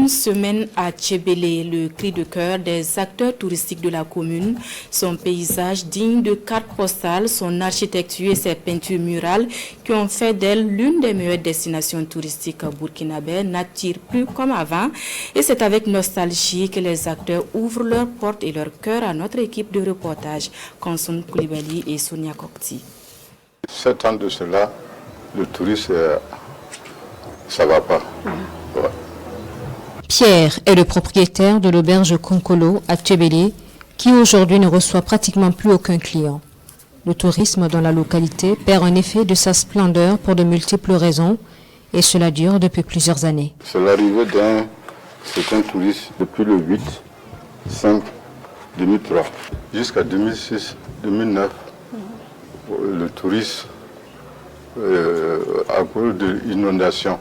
Une semaine à Tchébélé, le cri de cœur des acteurs touristiques de la commune, son paysage digne de carte postale, son architecture et ses peintures murales qui ont fait d'elle l'une des meilleures destinations touristiques burkinabè n'attirent plus comme avant. Et c'est avec nostalgie que les acteurs ouvrent leurs portes et leur cœur à notre équipe de reportage, Konsoum Koulibaly et Sonia Kokti. 7 ans de cela, le tourisme, ça va pas. Ouais. Pierre est le propriétaire de l'auberge Konkolo à Tchébélé, qui aujourd'hui ne reçoit pratiquement plus aucun client. Le tourisme dans la localité perd en effet de sa splendeur pour de multiples raisons, et cela dure depuis plusieurs années. C'est l'arrivée d'un certain touriste depuis le 8/5/2003 jusqu'à 2006-2009. Le tourisme, à cause de l'inondation,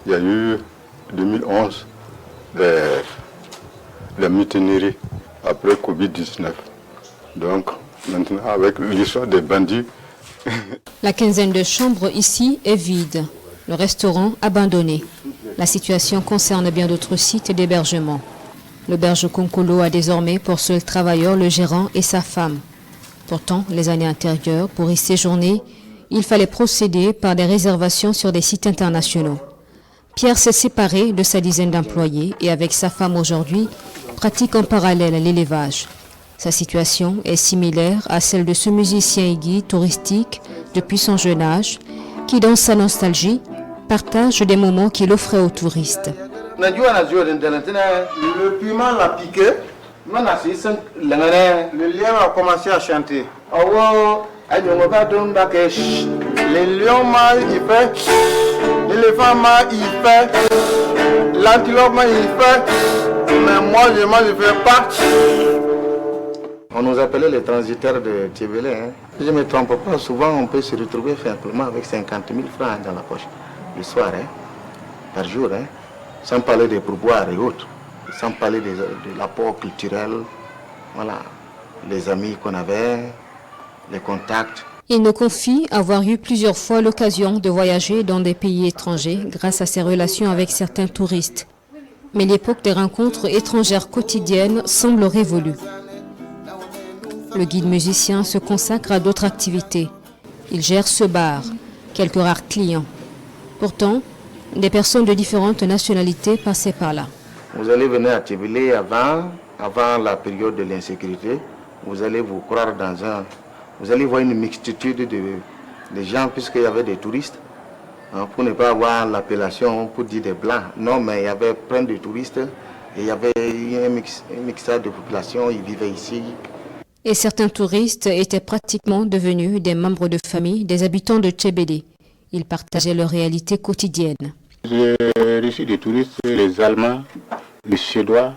il y a eu 2011 les mutineries après Covid-19. Donc maintenant avec l'histoire des bandits. La quinzaine de chambres ici est vide, le restaurant abandonné. La situation concerne bien d'autres sites d'hébergement. L'auberge Konkolo a désormais pour seul travailleur le gérant et sa femme. Pourtant, les années antérieures, pour y séjourner, il fallait procéder par des réservations sur des sites internationaux. Pierre s'est séparé de sa dizaine d'employés et avec sa femme aujourd'hui, pratique en parallèle l'élevage. Sa situation est similaire à celle de ce musicien et guide touristique depuis son jeune âge, qui dans sa nostalgie, partage des moments qu'il offrait aux touristes. Le piment l'a piqué, le lion a commencé à chanter. Le lion m'a il fait, l'éléphant m'a il fait, l'antilope m'a il fait, mais moi je ne fais pas. On nous appelait les transitaires de Tchébélé. Si je ne me trompe pas, souvent on peut se retrouver simplement avec 50 000 francs dans la poche le soir, par jour, sans parler des pourboires et autres, sans parler de l'apport culturel, voilà, les amis qu'on avait, les contacts. Il nous confie avoir eu plusieurs fois l'occasion de voyager dans des pays étrangers grâce à ses relations avec certains touristes. Mais l'époque des rencontres étrangères quotidiennes semble révolue. Le guide musicien se consacre à d'autres activités. Il gère ce bar, quelques rares clients. Pourtant, des personnes de différentes nationalités passaient par là. Vous allez venir à Tchébélé avant la période de l'insécurité. Vous allez vous croire vous allez voir une mixtitude de gens puisqu'il y avait des touristes. Pour ne pas avoir l'appellation pour dire des blancs. Non, mais il y avait plein de touristes et il y avait un mixage de population, ils vivaient ici. Et certains touristes étaient pratiquement devenus des membres de famille des habitants de Tchébélé. Ils partageaient leur réalité quotidienne. J'ai reçu des touristes, les Allemands, les Suédois,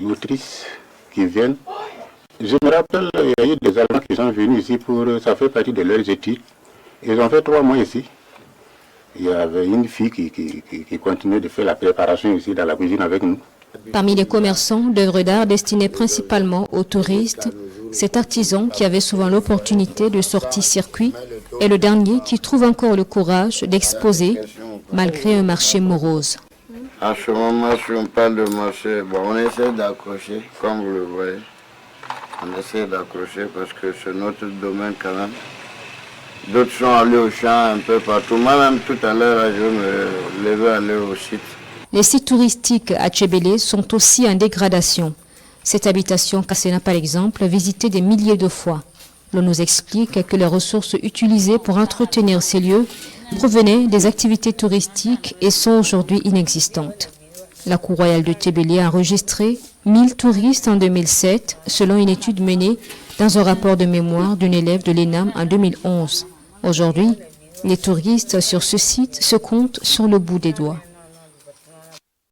l'Autriche qui viennent. Je me rappelle, il y a eu des Allemands qui sont venus ici ça fait partie de leurs études. Ils ont fait 3 mois ici. Il y avait une fille qui continuait de faire la préparation ici dans la cuisine avec nous. Parmi les commerçants d'œuvres d'art destinés principalement aux touristes, cet artisan qui avait souvent l'opportunité de sortir circuit est le dernier qui trouve encore le courage d'exposer malgré un marché morose. En ce moment, si on parle de marché, on essaie d'accrocher, comme vous le voyez. On essaie d'accrocher parce que c'est notre domaine quand même. D'autres sont allés au champ un peu partout. Moi-même, tout à l'heure, je me levais aller au site. Les sites touristiques à Tchébélé sont aussi en dégradation. Cette habitation Kassena, par exemple, visitée des milliers de fois. L'on nous explique que les ressources utilisées pour entretenir ces lieux provenaient des activités touristiques et sont aujourd'hui inexistantes. La Cour royale de Tchébélé a enregistré 1000 touristes en 2007, selon une étude menée dans un rapport de mémoire d'une élève de l'ENAM en 2011. Aujourd'hui, les touristes sur ce site se comptent sur le bout des doigts.